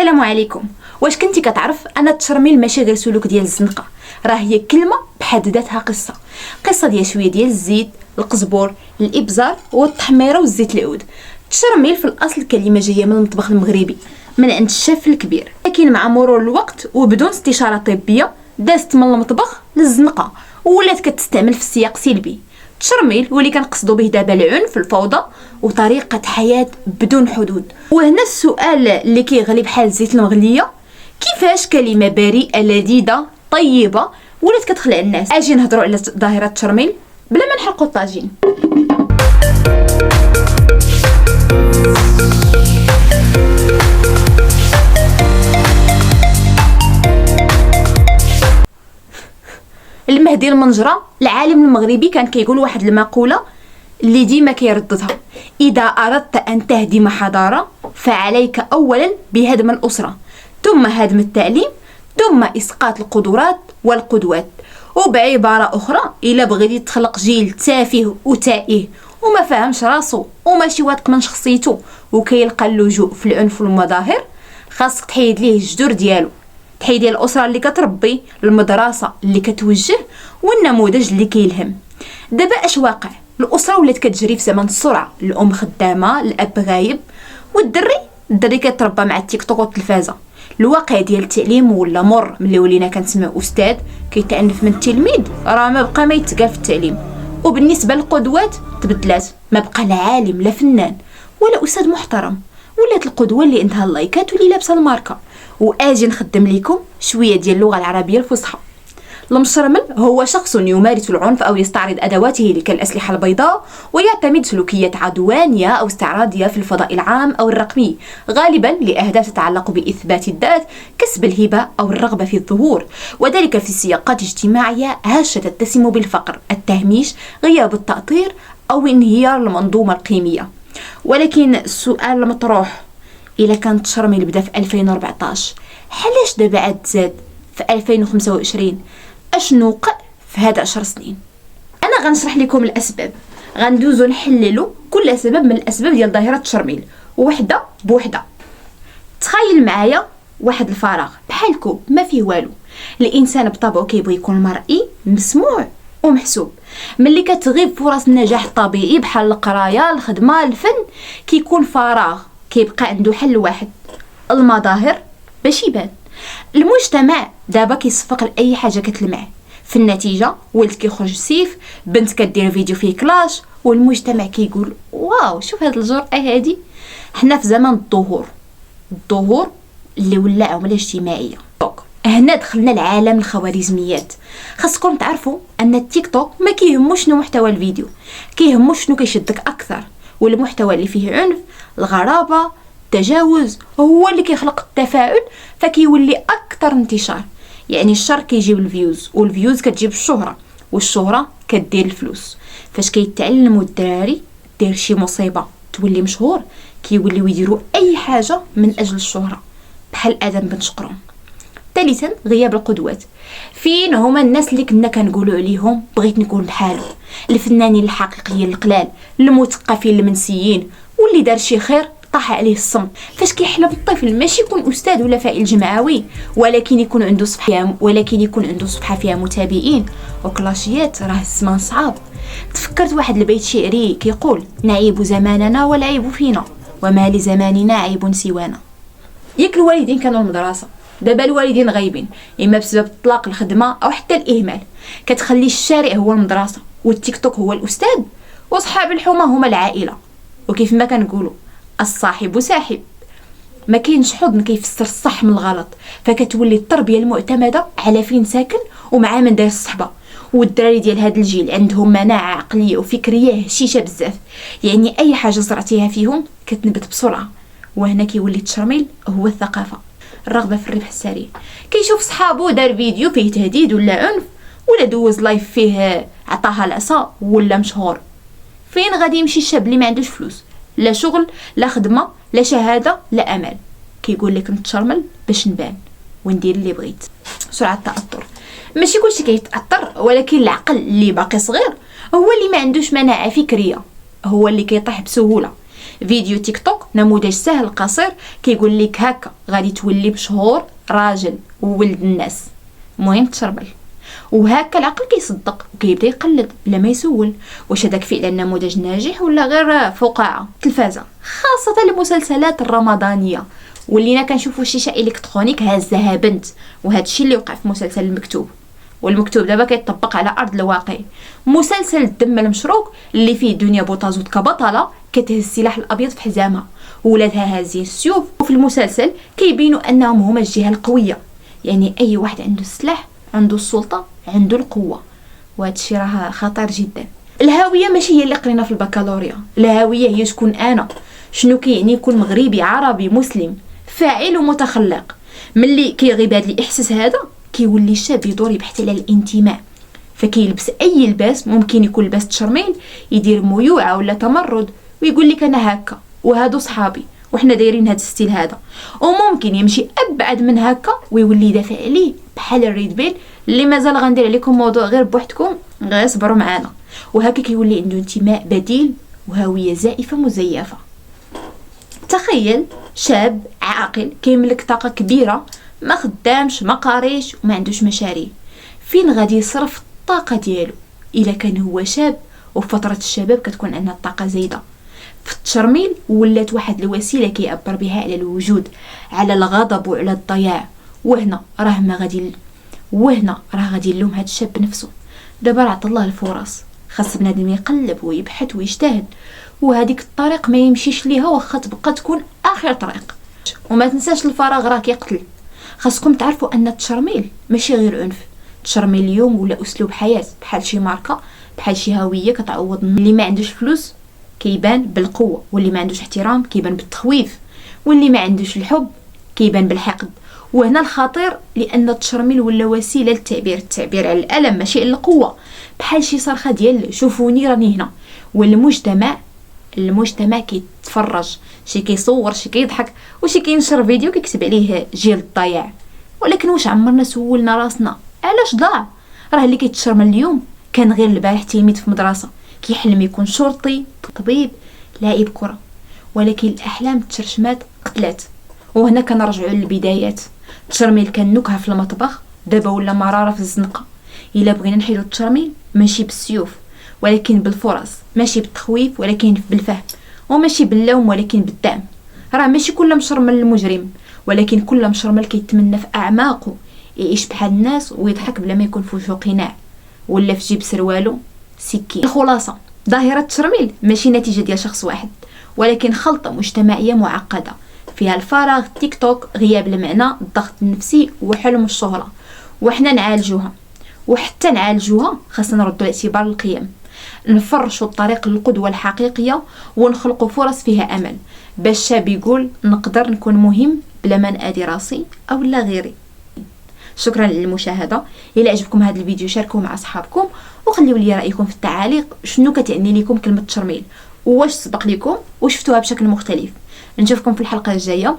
السلام عليكم. واش كنتي كتعرف ان التشرميل ماشي غير سلوك ديال الزنقه، راه هي كلمه بحد ذاتها قصه ديال شويه ديال الزيت، القزبور، الابزار والتحميره والزيت العود. التشرميل في الاصل كلمه جايه من المطبخ المغربي من عند الشيف الكبير، لكن مع مرور الوقت وبدون استشاره طبيه دازت من المطبخ للزنقه ولات كتستعمل في السياق سلبي. التشرميل واللي كنقصدوا به دابا العنف، الفوضى وطريقه حياه بدون حدود. وهنا السؤال اللي كيغلي بحال الزيت المغليه، كيفاش كلمه بريئه لذيذه طيبه ولات كتخلع الناس؟ اجي نهضروا على ظاهره التشرميل بلا ما نحرقوا الطاجين. المهدي المنجرة العالم المغربي كان كيقول واحد المقولة اللي ديما كيرددها: إذا أردت أن تهدم حضارة فعليك أولا بهدم الأسرة، ثم هدم التعليم، ثم إسقاط القدرات والقدوات. وبعبارة أخرى، إلا بغيتي تخلق جيل تافه وتائه وما فهمش راسو وماشي واثق من شخصيته وكيلقى اللجوء في العنف والمظاهر، خاصك تحيد ليه الجذور ديالو، تحيد ديال الاسره اللي كتربي، المدرسه اللي كتوجه، والنموذج اللي كيلهم. دابا اش واقع؟ الاسره ولات كتجري في زمن السرعه، الام خدامه، الاب غايب، والدري كيتربى مع التيك توك والتلفازه. الواقع ديال التعليم ولا مر ملي ولينا كنسمعوا استاذ كيتعنف من التلميذ، راه ما بقى ما يتقال في التعليم. وبالنسبه للقدوات تبدلات، ما بقى لا عالم لا فنان ولا استاذ محترم، ولات القدوه اللي عندها اللايكات واللي لابسه الماركه. واجي نخدم لكم شويه ديال اللغه العربيه الفصحى. المشرمل هو شخص يمارس العنف او يستعرض ادواته كالاسلحه البيضاء ويعتمد سلوكيات عدوانيه او استعراضيه في الفضاء العام او الرقمي، غالبا لاهداف تتعلق باثبات الذات، كسب الهبه او الرغبه في الظهور، وذلك في سياقات اجتماعيه هشه تتسم بالفقر، التهميش، غياب التاطير او انهيار المنظومه القيميه. ولكن السؤال المطروح، إلا كان التشرميل بدا في 2014، علاش دابا عاد زاد في 2025؟ اشنو وقع في هاد 10 سنين؟ انا غنشرح لكم الاسباب، غندوزو نحللو كل سبب من الاسباب ديال ظاهره التشرميل وحده بوحده. تخيل معايا واحد الفراغ بحالكم ما فيه والو. الانسان بطبعه كيبغي يكون مرئي، مسموع ومحسوب. ملي كتغيب فرص النجاح الطبيعي بحال القرايه، الخدمه، الفن، كيكون فراغ كيبقى عنده حل واحد: المظاهر باش يبان. المجتمع دابا كيصفق لاي حاجه كتلمع، في النتيجه ولد كيخرج سيف، بنت كدير فيديو فيه كلاش، والمجتمع كيقول واو شوف هاد الجرأة هادي. حنا في زمن الظهور اللي ولا عمله اجتماعيه. هنا دخلنا لعالم الخوارزميات. خاصكم تعرفوا ان التيك توك ما كيهموش شنو محتوى الفيديو، كيهمو شنو كيشدك اكثر، والمحتوى اللي فيه عنف، الغرابه، التجاوز هو اللي كيخلق التفاعل، فكيولي اكثر انتشار. يعني الشر كيجيب الفيوز، والفيوز كتجيب الشهره، والشهره كدير الفلوس. فاش كيتعلموا الدراري دير شي مصيبه تولي مشهور، كيوليو يديروا اي حاجه من اجل الشهره، بحال ادم بن شقرون. ثالثا، غياب القدوات. فين هما الناس اللي كنا كنقولوا عليهم بغيت نكون بحالو؟ الفنانين الحقيقيين القلال، المثقفين المنسيين، واللي دار شي خير طاح عليه الصمت. فاش كيحلم الطفل ماشي يكون استاذ ولا فاعل جمعوي، ولكن يكون عنده صفحه فيها متابعين وكلاشيات، راه الزمان صعاب. تفكرت واحد البيت شعري كيقول: نعيب زماننا والعيب فينا، وما لزماننا عيب سوانا. ياك الوالدين كانوا المدرسه، دابا الوالدين غايبين، اما بسبب الطلاق، الخدمه، او حتى الاهمال. كتخلي الشارع هو المدرسه، والتيك توك هو الاستاذ، واصحاب الحومه هما العائله. وكيف ما كنقولوا الصاحب ساحب، ما كاينش حضن كيفسر الصح من الغلط. فكتولي التربيه المعتمده على فين ساكن ومع من داير الصحبه. والدراري ديال هذا الجيل عندهم مناعه عقليه وفكريه هشيشه بزاف، يعني اي حاجه زرعتيها فيهم كتنبت بسرعه. وهنا كيولي التشرميل هو الثقافه، الرغبه في الربح السريع. كيشوف صحابو دار فيديو فيه تهديد ولا عنف، ولا دوز لايف فيه عطاها العصا ولا مشهور. فين غادي يمشي الشاب اللي ما عندوش فلوس، لا شغل، لا خدمه، لا شهاده، لا امل؟ كيقول لك نتشرمل باش نبان وندير اللي بغيت. سرعه التاثر، ماشي كلشي كيتاثر، ولكن العقل اللي باقي صغير هو اللي ما عندوش مناعه فكريه، هو اللي كيطيح بسهوله. فيديو تيك توك نموذج سهل قصير كيقول لك هكا غادي تولي بشهور راجل وولد الناس، المهم تشربل. وهكا العقل كيصدق وكيبدا يقلد بلا ما يسول واش هذاك فعلا نموذج ناجح ولا غير فقاعه. التلفازه خاصه المسلسلات الرمضانيه ولينا كنشوفوا شيشه الكترونيك هازها بنت، وهذا الشيء اللي وقع في مسلسل المكتوب. والمكتوب دابا كيطبق على ارض الواقع. مسلسل الدم المشروق اللي فيه دنيا بوطازوت كبطله كتهز السلاح الابيض في حزامها وولادها هازين السيوف، وفي المسلسل كيبينوا انهم هما الجهه القويه، يعني اي واحد عنده السلاح عنده السلطه عنده القوه، وهذا الشيء راه خطير جدا. الهويه ماشي هي اللي قرينا في البكالوريا، الهويه هي شكون انا، شنو كيعني يكون مغربي عربي مسلم فاعل ومتخلق. ملي كيغيب هذا الاحساس هذا كيولي الشاب يدور يبحث على الانتماء، فكيلبس اي لباس، ممكن يكون لباس تشرميل يدير ميوعه ولا تمرد ويقول لك انا هكا وهادو صحابي وحنا دايرين هذا الستيل هذا، وممكن يمشي ابعد من هكا ويولي يدافع عليه بحال الريد بيل اللي مازال غندير عليكم موضوع غير بوحدكم، غير صبروا معانا. وهكا كيولي عنده انتماء بديل وهويه زائفه مزيفه. تخيل شاب عاقل كيملك طاقه كبيره، ما خدامش ما قاريش وما عندوش مشاريع، فين غادي يصرف الطاقه ديالو؟ الا كان هو شاب وفتره الشباب كتكون عندنا الطاقه زايده، في التشرميل ولات واحد الوسيله كيعبر بها على الوجود، على الغضب وعلى الضياع. وهنا راه غادي نلوم هذا الشاب بنفسه. دابا راه عطا الله الفرص، خاص بنادم يقلب ويبحث ويجتهد، وهذيك الطريق ما يمشيش ليها واخا تبقى تكون اخر طريق. وما تنساش الفراغ راه كيقتل. خاصكم تعرفوا ان التشرميل ماشي غير عنف، التشرميل اليوم ولا اسلوب حياه، بحال شي ماركه، بحال شي هويه كتعوض. اللي ما عندوش فلوس كيبان بالقوه، واللي ما عندوش احترام كيبان بالتخويف، واللي ما عندوش الحب كيبان بالحقد. وهنا الخطير لان التشرميل ولا وسيله للتعبير، التعبير على الالم ماشي على القوه، بحال شي صرخه ديال شوفوني راني هنا. والمجتمع كيتفرج، شي كيصور شي كيضحك وشي كينشر فيديو كيكتب عليه جيل الضياع. ولكن واش عمرنا سولنا راسنا علاش ضاع؟ راه اللي كيتشرمل اليوم كان غير البارح تلميذ في مدرسه كيحلم يكون شرطي طبيب لاعب كره، ولكن الاحلام التشرشمات قتلات. وهنا كنرجعوا للبدايات. التشرميل كان نكهه في المطبخ، دابا ولا مراره في الزنقه. الا بغينا نحيدو التشرميل ماشي بالسيوف ولكن بالفرص، ماشي بالتخويف ولكن بالفهم، وماشي باللوم ولكن بالدعم. راه ماشي كل مشرمل المجرم، ولكن كل مشرمل كيتمنى في اعماقه يعيش بحال الناس ويضحك بلا ما يكون في وجهه قناع ولا في جيب سروالو سكين. الخلاصه، ظاهره التشرميل ماشي نتيجه ديال شخص واحد، ولكن خلطه مجتمعيه معقده فيها الفراغ، تيك توك، غياب المعنى، الضغط النفسي وحلم الشهره. وحنا نعالجوها، وحتى نعالجوها خاصنا نردوا الاعتبار للقيم، نفرشوا الطريق للقدوه الحقيقيه ونخلقوا فرص فيها امل، باش الشاب يقول نقدر نكون مهم بلا ما نادي راسي او لا غيري. شكرا للمشاهده. الى عجبكم هذا الفيديو شاركوه مع اصحابكم وخليوا لي رايكم في التعاليق، شنو كتعني لكم كلمه تشرميل، واش سبق لكم وشفتوها بشكل مختلف. نشوفكم في الحلقه الجايه.